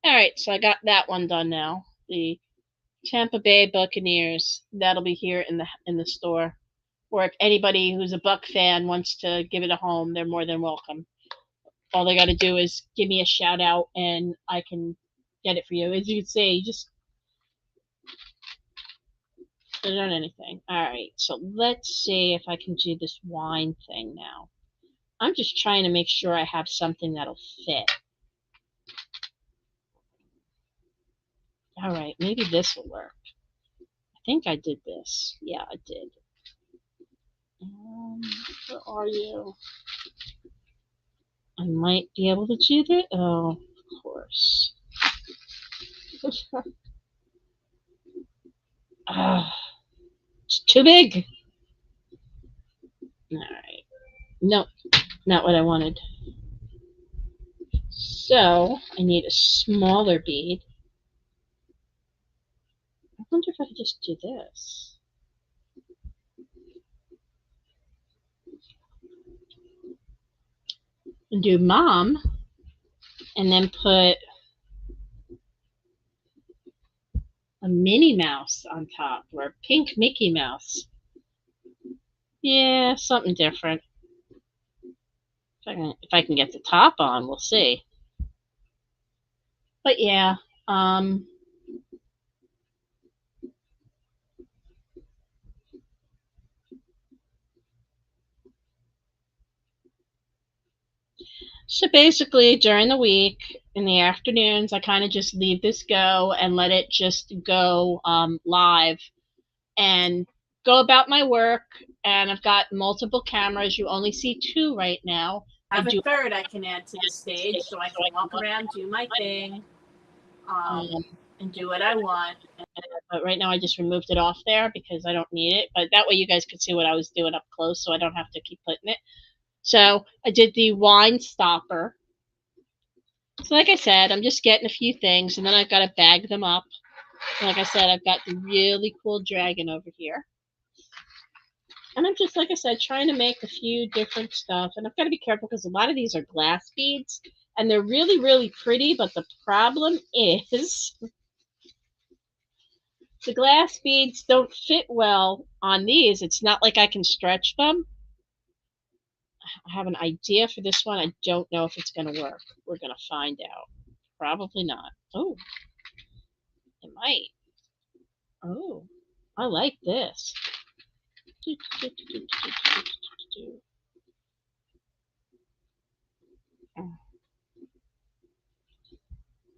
All right, so I got that one done now. The Tampa Bay Buccaneers. That'll be here in the store. Or if anybody who's a Buck fan wants to give it a home, they're more than welcome. All they got to do is give me a shout out, and I can get it for you. As you can see, just put it on anything. All right, so let's see if I can do this wine thing now. I'm just trying to make sure I have something that'll fit. All right, maybe this will work. I think I did this. Yeah, I did. Where are you? I might be able to do that. Oh, of course. It's too big. All right. No, not what I wanted. So I need a smaller bead. I wonder if I could just do this. And do mom, and then put a Minnie Mouse on top, or a pink Mickey Mouse. Yeah, something different. If I can get the top on, we'll see. But yeah, so basically during the week, in the afternoons, I kind of just leave this go and let it just go live and go about my work. And I've got multiple cameras. You only see 2 right now. I have a third I can add to the stage, so I can walk around, do my thing, and do what I want. But right now I just removed it off there because I don't need it. But that way you guys could see what I was doing up close, so I don't have to keep putting it. So I did the wine stopper. So like I said, I'm just getting a few things, and then I've got to bag them up. And like I said, I've got the really cool dragon over here. And I'm just, like I said, trying to make a few different stuff. And I've got to be careful because a lot of these are glass beads. And they're really, really pretty. But the problem is the glass beads don't fit well on these. It's not like I can stretch them. I have an idea for this one. I don't know if it's going to work. We're going to find out. Probably not. Oh, it might. Oh, I like this.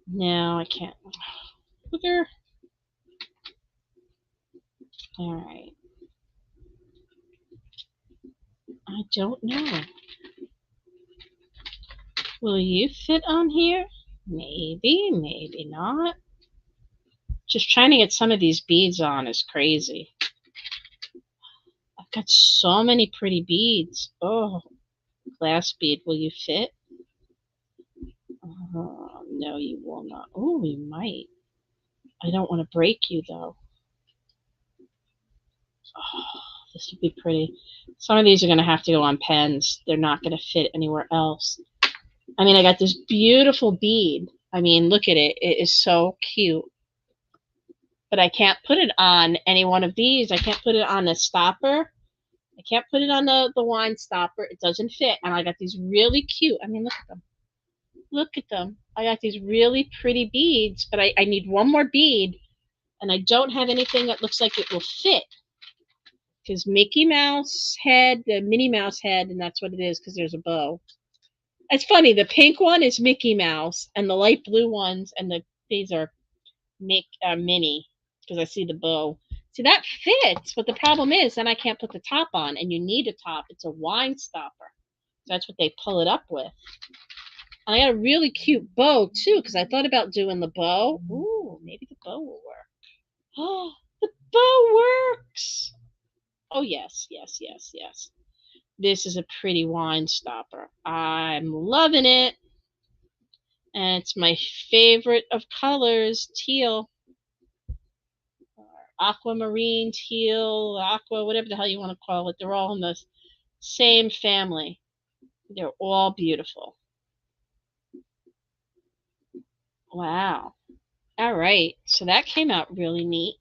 No, I can't. Booger. All right. I don't know. Will you fit on here? Maybe, maybe not. Just trying to get some of these beads on is crazy. I've got so many pretty beads. Oh, glass bead, will you fit? No, you will not. Oh, you might. I don't want to break you, though. Oh, this would be pretty. Some of these are going to have to go on pens. They're not going to fit anywhere else. I mean, I got this beautiful bead. I mean, look at it. It is so cute. But I can't put it on any one of these. I can't put it on the stopper. I can't put it on the wine stopper. It doesn't fit. And I got these really cute. I mean, look at them. Look at them. I got these really pretty beads, but I need one more bead. And I don't have anything that looks like it will fit. Because Mickey Mouse head, the Minnie Mouse head, and that's what it is because there's a bow. It's funny. The pink one is Mickey Mouse, and the light blue ones, and these are Minnie because I see the bow. See, that fits, but the problem is then I can't put the top on, and you need a top. It's a wine stopper. So that's what they pull it up with. And I got a really cute bow, too, because I thought about doing the bow. Ooh, maybe the bow will work. Oh, the bow works. Oh, yes, yes, yes, yes. This is a pretty wine stopper. I'm loving it. And it's my favorite of colors, teal. Aquamarine, teal, aqua, whatever the hell you want to call it. They're all in the same family. They're all beautiful. Wow. All right, so that came out really neat.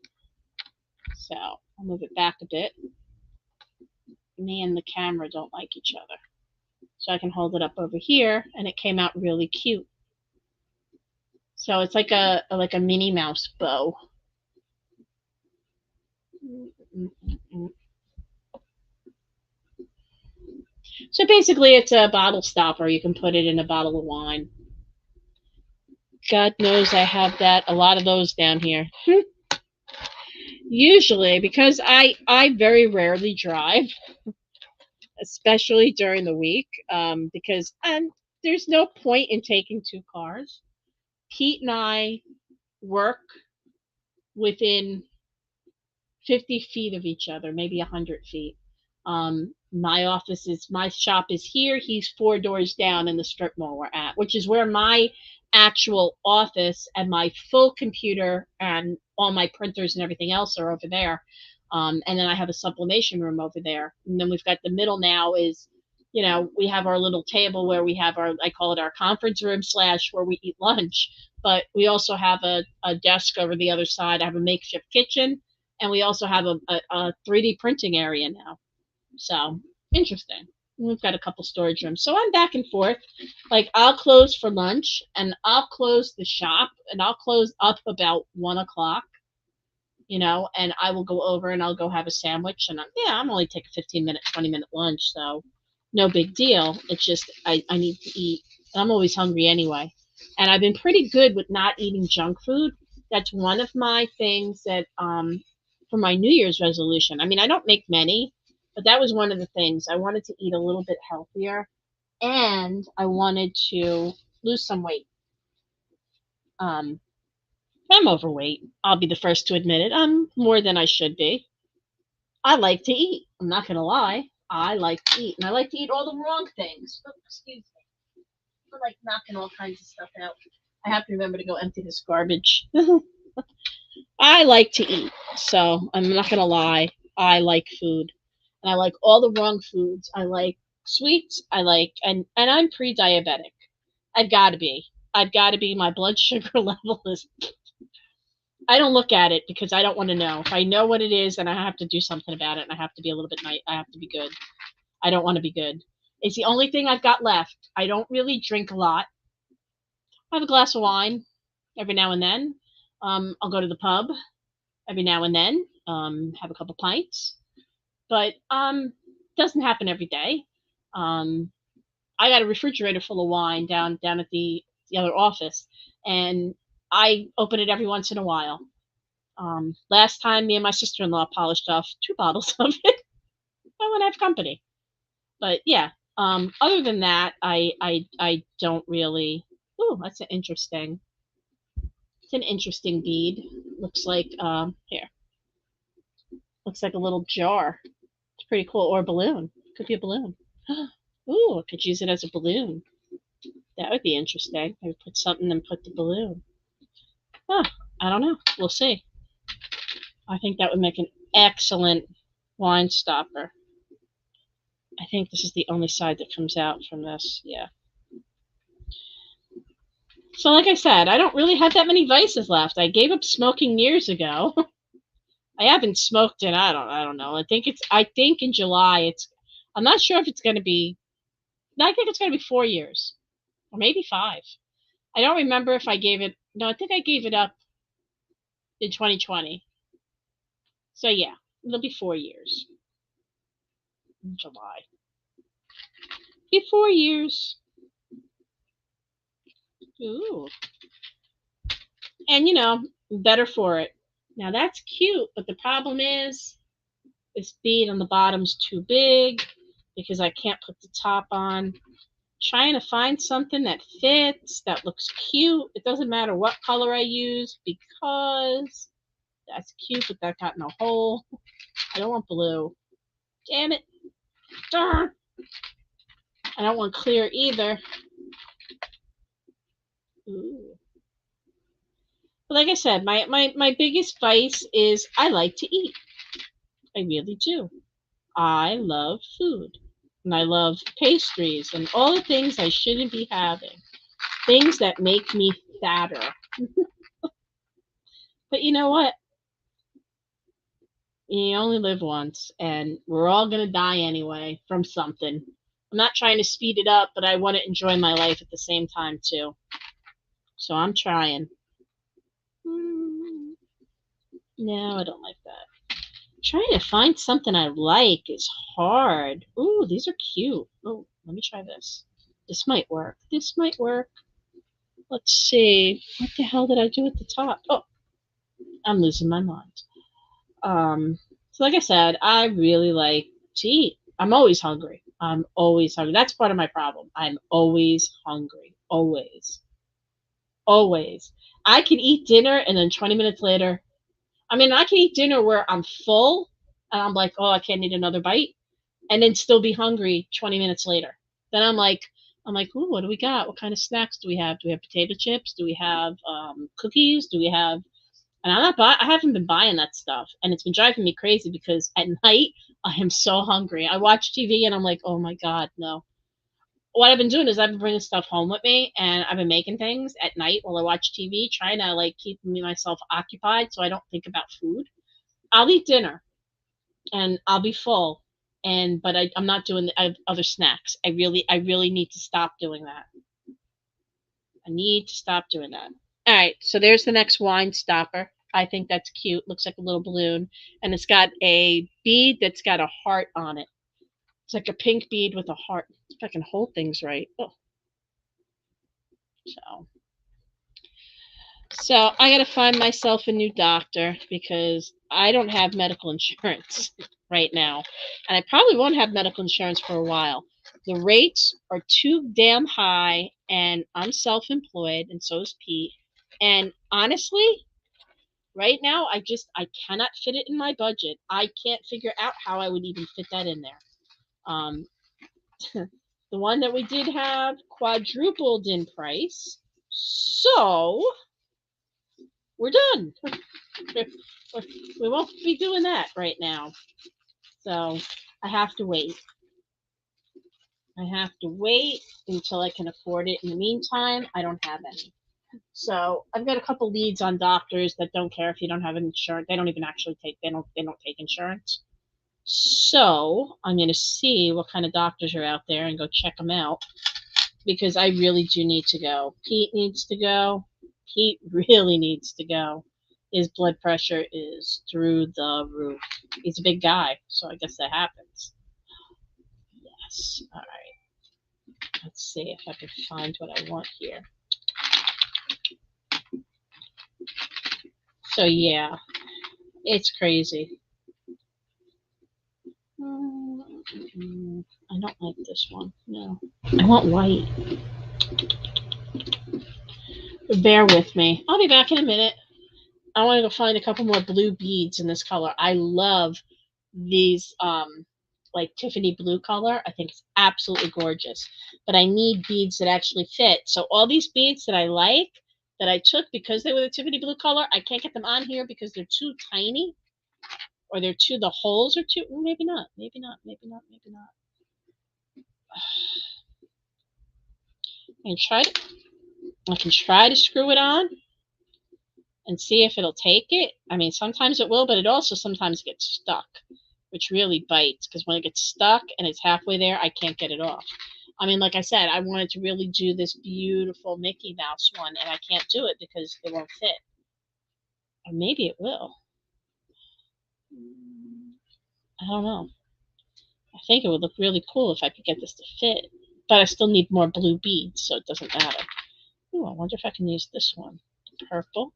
So I'll move it back a bit. Me and the camera don't like each other. So I can hold it up over here, and it came out really cute. So it's like a Minnie Mouse bow. So basically, it's a bottle stopper. You can put it in a bottle of wine. God knows I have a lot of those down here. Usually, because I very rarely drive, especially during the week, because there's no point in taking two cars. Pete and I work within 50 feet of each other, maybe 100 feet. My shop is here. He's 4 doors down in the strip mall we're at, which is where my actual office and my full computer and all my printers and everything else are over there. And then I have a sublimation room over there. And then we've got the middle now is, we have our little table where we have I call it our conference room / where we eat lunch. But we also have a desk over the other side. I have a makeshift kitchen. And we also have a 3D printing area now. So interesting. We've got a couple storage rooms. So I'm back and forth. Like I'll close for lunch and I'll close the shop and I'll close up about 1 o'clock, and I will go over and I'll go have a sandwich. And I'm only take a 15-minute, 20-minute lunch. So no big deal. It's just I need to eat. And I'm always hungry anyway. And I've been pretty good with not eating junk food. That's one of my things that for my New Year's resolution. I mean, I don't make many, but that was one of the things. I wanted to eat a little bit healthier, and I wanted to lose some weight. I'm overweight. I'll be the first to admit it. I'm more than I should be. I like to eat. I'm not going to lie. I like to eat, and I like to eat all the wrong things. Oh, excuse me. I'm like knocking all kinds of stuff out. I have to remember to go empty this garbage. I like to eat, so I'm not going to lie. I like food. And I like all the wrong foods. I like sweets. And I'm pre-diabetic. I've got to be. My blood sugar level is, I don't look at it because I don't want to know. If I know what it is, then I have to do something about it, and I have to be a little bit nice. I have to be good. I don't want to be good. It's the only thing I've got left. I don't really drink a lot. I have a glass of wine every now and then. I'll go to the pub every now and then. Have a couple pints. But doesn't happen every day. I got a refrigerator full of wine down at the other office, and I open it every once in a while. Last time, me and my sister-in-law polished off 2 bottles of it. I want to have company. But yeah, other than that, I don't really. Oh, that's an interesting. It's an interesting bead. Looks like here. Looks like a little jar. It's pretty cool. Or a balloon. Could be a balloon. Ooh, I could use it as a balloon. That would be interesting. Maybe put something and put the balloon. Huh, I don't know. We'll see. I think that would make an excellent wine stopper. I think this is the only side that comes out from this. Yeah. So like I said, I don't really have that many vices left. I gave up smoking years ago. I haven't smoked in I don't know. I think in July I'm not sure if it's going to be. I think it's going to be 4 years, or maybe 5. I don't remember if I gave it. No, I think I gave it up in 2020. So yeah, it'll be 4 years in July. Be 4 years. Ooh, and better for it. Now that's cute, but the problem is this bead on the bottom's too big because I can't put the top on. Trying to find something that fits, that looks cute. It doesn't matter what color I use because that's cute, but that got no hole. I don't want blue. Damn it. Darn. I don't want clear either. Ooh. But like I said, my biggest vice is I like to eat. I really do. I love food. And I love pastries and all the things I shouldn't be having. Things that make me fatter. But you know what? You only live once, and we're all going to die anyway from something. I'm not trying to speed it up, but I want to enjoy my life at the same time, too. So I'm trying. No, I don't like that. Trying to find something I like is hard. Ooh, these are cute. Oh, let me try this. This might work. This might work. Let's see. What the hell did I do at the top? Oh, I'm losing my mind. So like I said, I really like to eat. I'm always hungry. I'm always hungry. That's part of my problem. I'm always hungry. Always. Always. I can eat dinner and then 20 minutes later, I can eat dinner where I'm full and I'm like, oh, I can't eat another bite, and then still be hungry 20 minutes later. Then I'm like, ooh, what do we got? What kind of snacks do we have? Do we have potato chips? Do we have cookies? Do we have? And I haven't been buying that stuff, and it's been driving me crazy because at night I am so hungry. I watch TV and I'm like, oh my god, no. What I've been doing is I've been bringing stuff home with me, and I've been making things at night while I watch TV, trying to like keep myself occupied so I don't think about food. I'll eat dinner and I'll be full, and but I'm not doing other snacks. I really need to stop doing that. I need to stop doing that. All right, so there's the next wine stopper. I think that's cute. Looks like a little balloon, and it's got a bead that's got a heart on it. It's like a pink bead with a heart. If I can hold things right. Oh, so I got to find myself a new doctor because I don't have medical insurance right now, and I probably won't have medical insurance for a while. The rates are too damn high, and I'm self-employed, and so is Pete. And honestly, right now, I cannot fit it in my budget. I can't figure out how I would even fit that in there. Um, the one that we did have quadrupled in price, so we're done. We won't be doing that right now. So I have to wait. I have to wait until I can afford it. In the meantime, I don't have any. So I've got a couple leads on doctors that don't care if you don't have an insurance. They don't even actually take. They don't take insurance. So I'm going to see what kind of doctors are out there and go check them out because I really do need to go. Pete needs to go. Pete really needs to go. His blood pressure is through the roof. He's a big guy, so I guess that happens. Yes. All right. Let's see if I can find what I want here. So yeah, it's crazy. I don't like this one. No, I want white. Bear with me. I'll be back in a minute. I want to go find a couple more blue beads in this color. I love these like Tiffany blue color. I think it's absolutely gorgeous. But I need beads that actually fit. So all these beads that I like that I took because they were the Tiffany blue color, I can't get them on here because they're too tiny. Or the holes are too, maybe not. I can try to screw it on and see if it'll take it. Sometimes it will, but it also sometimes gets stuck, which really bites because when it gets stuck and it's halfway there, I can't get it off. Like I said, I wanted to really do this beautiful Mickey Mouse one, and I can't do it because it won't fit. Or maybe it will. I don't know. I think it would look really cool if I could get this to fit, but I still need more blue beads, so it doesn't matter. Ooh, I wonder if I can use this one. Purple.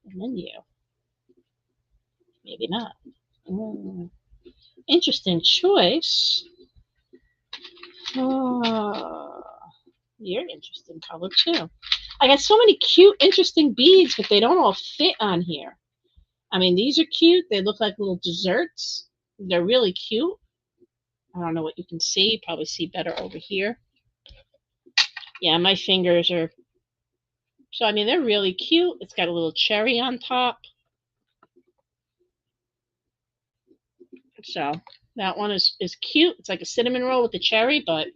And then you. Maybe not. Interesting choice. Oh, you're an interesting color too. I got so many cute, interesting beads, but they don't all fit on here. These are cute. They look like little desserts. They're really cute. I don't know what you can see. You probably see better over here. Yeah, my fingers are. So, they're really cute. It's got a little cherry on top. So, that one is cute. It's like a cinnamon roll with the cherry, but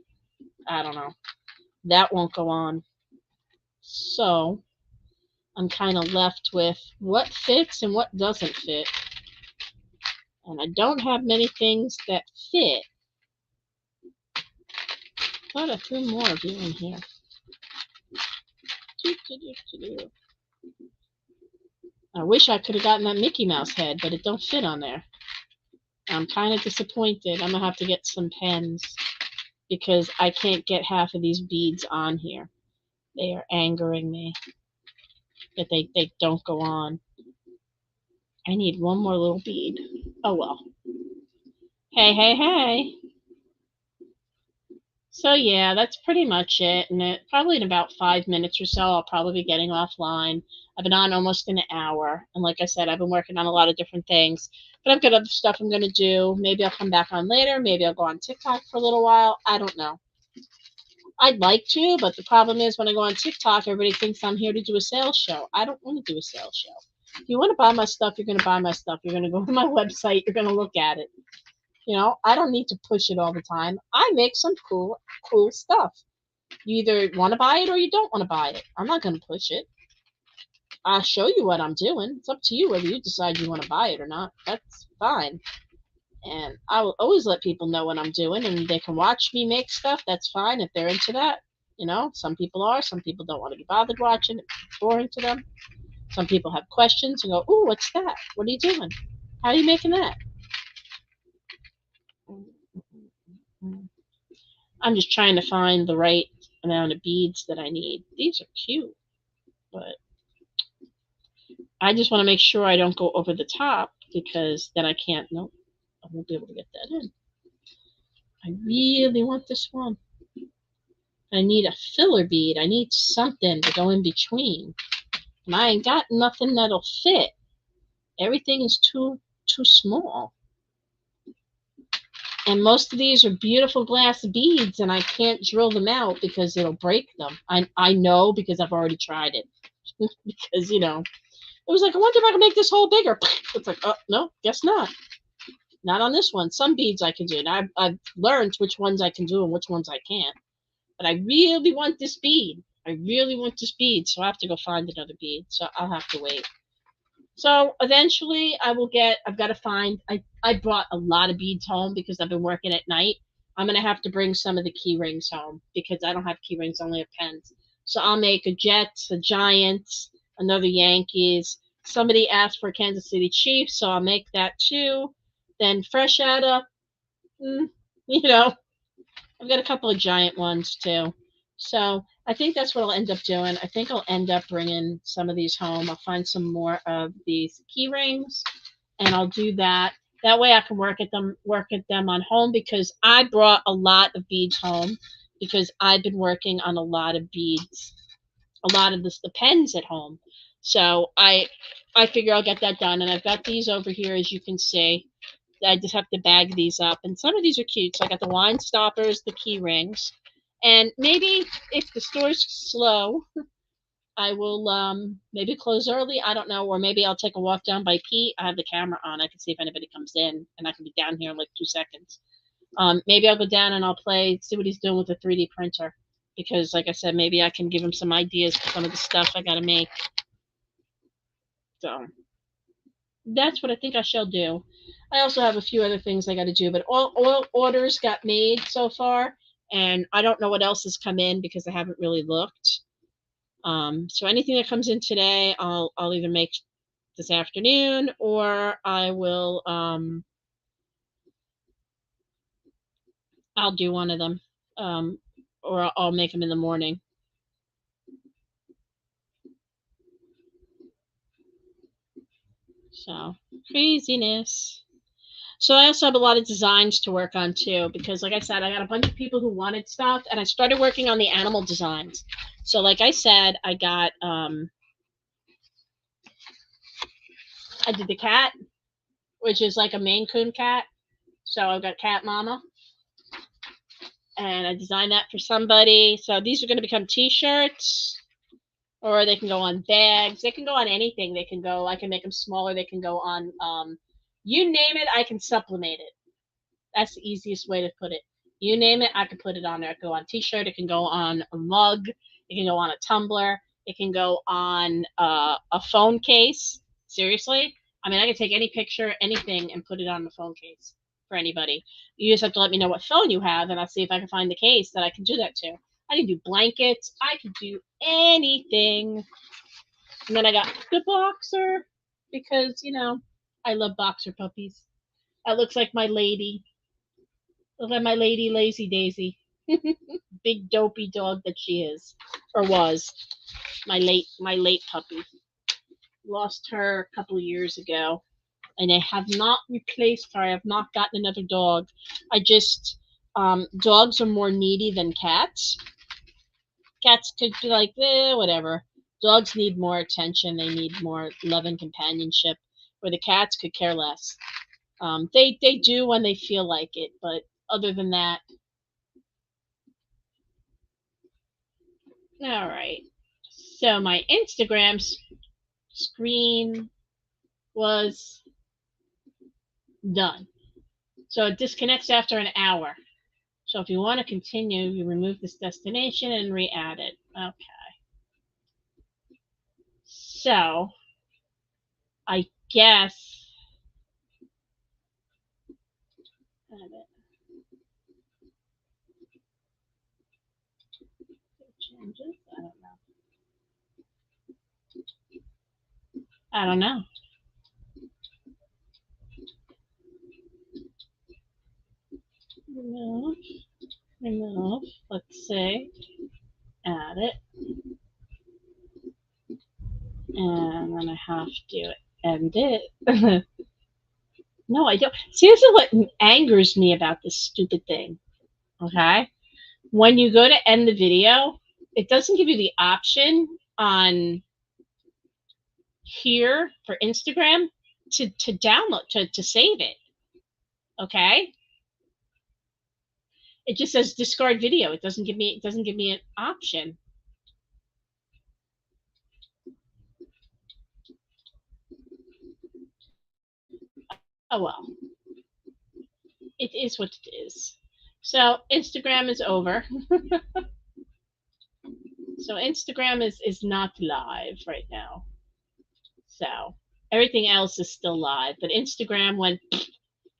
I don't know. That won't go on. So, I'm kind of left with what fits and what doesn't fit. And I don't have many things that fit. Thought I threw more of you in here. I wish I could have gotten that Mickey Mouse head, but it don't fit on there. I'm kind of disappointed. I'm going to have to get some pens because I can't get half of these beads on here. They are angering me that they don't go on. I need one more little bead. Oh, well. Hey. So, yeah, that's pretty much it. And probably in about 5 minutes or so, I'll probably be getting offline. I've been on almost an hour. And like I said, I've been working on a lot of different things. But I've got other stuff I'm going to do. Maybe I'll come back on later. Maybe I'll go on TikTok for a little while. I don't know. I'd like to, but the problem is when I go on TikTok, everybody thinks I'm here to do a sales show. I don't want to do a sales show. If you want to buy my stuff, you're going to buy my stuff. You're going to go to my website. You're going to look at it. You know, I don't need to push it all the time. I make some cool stuff. You either want to buy it or you don't want to buy it. I'm not going to push it. I'll show you what I'm doing. It's up to you whether you decide you want to buy it or not. That's fine. And I will always let people know what I'm doing, and they can watch me make stuff. That's fine if they're into that. You know, some people are. Some people don't want to be bothered watching it. It's boring to them. Some people have questions and go, "Ooh, what's that? What are you doing? How are you making that?" I'm just trying to find the right amount of beads that I need. These are cute, but I just want to make sure I don't go over the top because then I can't. Nope, I won't be able to get that in. I really want this one. I need a filler bead. I need something to go in between. And I ain't got nothing that'll fit. Everything is too small. And most of these are beautiful glass beads, and I can't drill them out because it'll break them. I know because I've already tried it. Because, you know, it was like, I wonder if I can make this hole bigger. It's like, oh, no, guess not. Not on this one. Some beads I can do. And I've learned which ones I can do and which ones I can't. But I really want this bead. I really want this bead, so I have to go find another bead. So I'll have to wait. So eventually I've got to find, I brought a lot of beads home because I've been working at night. I'm going to have to bring some of the key rings home because I don't have key rings, I only have pens. So I'll make a Jets, a Giants, another Yankees. Somebody asked for a Kansas City Chiefs, so I'll make that too. Then fresh out of, you know, I've got a couple of giant ones too. So I think that's what I'll end up doing. I think I'll end up bringing some of these home. I'll find some more of these key rings, and I'll do that. That way I can work at them on home because I brought a lot of beads home because I've been working on a lot of beads, a lot of the pens at home. So I figure I'll get that done. And I've got these over here, as you can see. I just have to bag these up. And some of these are cute. So I got the wine stoppers, the key rings. And maybe if the store's slow, I will maybe close early. I don't know. Or maybe I'll take a walk down by Pete. I have the camera on. I can see if anybody comes in. And I can be down here in like 2 seconds. Maybe I'll go down and I'll see what he's doing with the 3D printer. Because like I said, maybe I can give him some ideas for some of the stuff I got to make. So that's what I think I shall do. I also have a few other things I got to do, but all orders got made so far, and I don't know what else has come in because I haven't really looked. So anything that comes in today, I'll either make this afternoon or I will I'll do one of them, or I'll make them in the morning. So craziness. So I also have a lot of designs to work on too, because like I said, I got a bunch of people who wanted stuff, and I started working on the animal designs. So like I said, I got I did the cat, which is like a Maine Coon cat. So I've got Cat Mama, and I designed that for somebody. So these are going to become T-shirts, or they can go on bags. They can go on anything. They can go. I can make them smaller. They can go on. You name it, I can sublimate it. That's the easiest way to put it. You name it, I can put it on there. It can go on a T-shirt. It can go on a mug. It can go on a tumbler. It can go on a phone case. Seriously, I mean, I can take any picture, anything, and put it on the phone case for anybody. You just have to let me know what phone you have, and I'll see if I can find the case that I can do that to. I can do blankets. I can do anything. And then I got the boxer because, I love boxer puppies. That looks like my lady. Look at my lady, Lazy Daisy. Big dopey dog that she is, or was. My late puppy. Lost her a couple of years ago, and I have not replaced her. I have not gotten another dog. I just dogs are more needy than cats. Cats could be like, whatever. Dogs need more attention. They need more love and companionship, where the cats could care less. They do when they feel like it, but other than that, all right. So my Instagram screen was done. So it disconnects after an hour. So if you want to continue, you remove this destination and re-add it. Okay. So I guess edit. Changes? I don't know. Remove. Let's see. Add it. And then I have to end it. No, I don't. See, this is what angers me about this stupid thing. Okay? When you go to end the video, it doesn't give you the option on here for Instagram to download, to save it. Okay? It just says discard video. It doesn't give me an option. Oh well. It is what it is. So Instagram is over. So Instagram is not live right now. So everything else is still live, but Instagram went.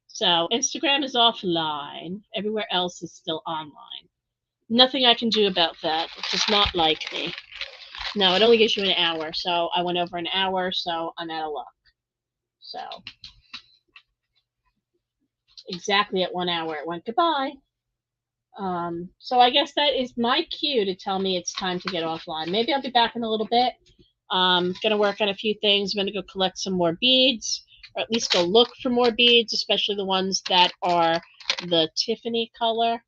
So Instagram is offline. Everywhere else is still online. Nothing I can do about that. It's just not like me. No, it only gives you an hour. So I went over an hour, so I'm out of luck. So exactly at 1 hour, it went goodbye. So I guess that is my cue to tell me it's time to get offline. Maybe I'll be back in a little bit. Going to work on a few things. I'm going to go collect some more beads, or at least go look for more beads, especially the ones that are the Tiffany color.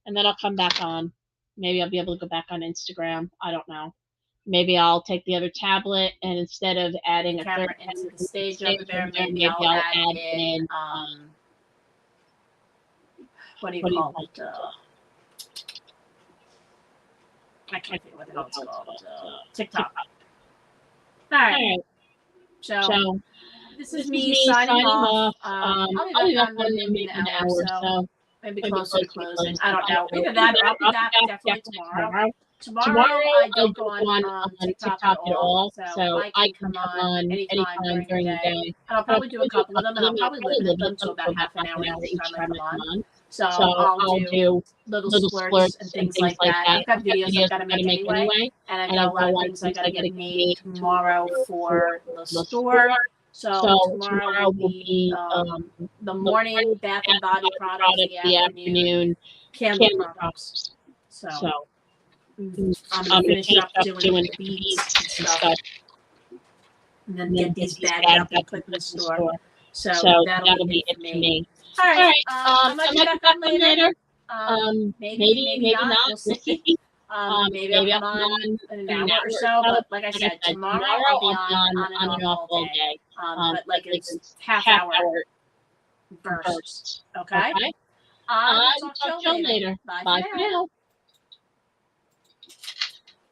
And then I'll come back on. Maybe I'll be able to go back on Instagram. I don't know. Maybe I'll take the other tablet, and instead of adding a camera third into the stage over there, maybe I'll add in what do you call it? I can't think of what the hell it's called. TikTok. All right. So this is me signing off. I'll be back on maybe an hour or so. Maybe closer to closing. I don't know. Either that or I'll be back definitely tomorrow. Tomorrow I don't go on TikTok at all, so I can come on anytime during the day. And I'll probably do a couple of them, and I'll probably limit them to about half an hour each time I come on. So I'll do little splurts and things like that. I've got videos I've got to make anyway, and I've got a lot of things I got to get made tomorrow for the store. So tomorrow will be the morning Bath and Body products, the afternoon candle products. So I'm gonna finish up doing the beads and stuff, and then get these bagged up and put in the store. So that'll be it for me. All right. I might be back on later. Maybe not. We'll see. Maybe I'll come on in an hour or so. But like I said, tomorrow I'll be on and off all day. But like it's half-hour bursts. Okay. Talk to you later. Bye for now.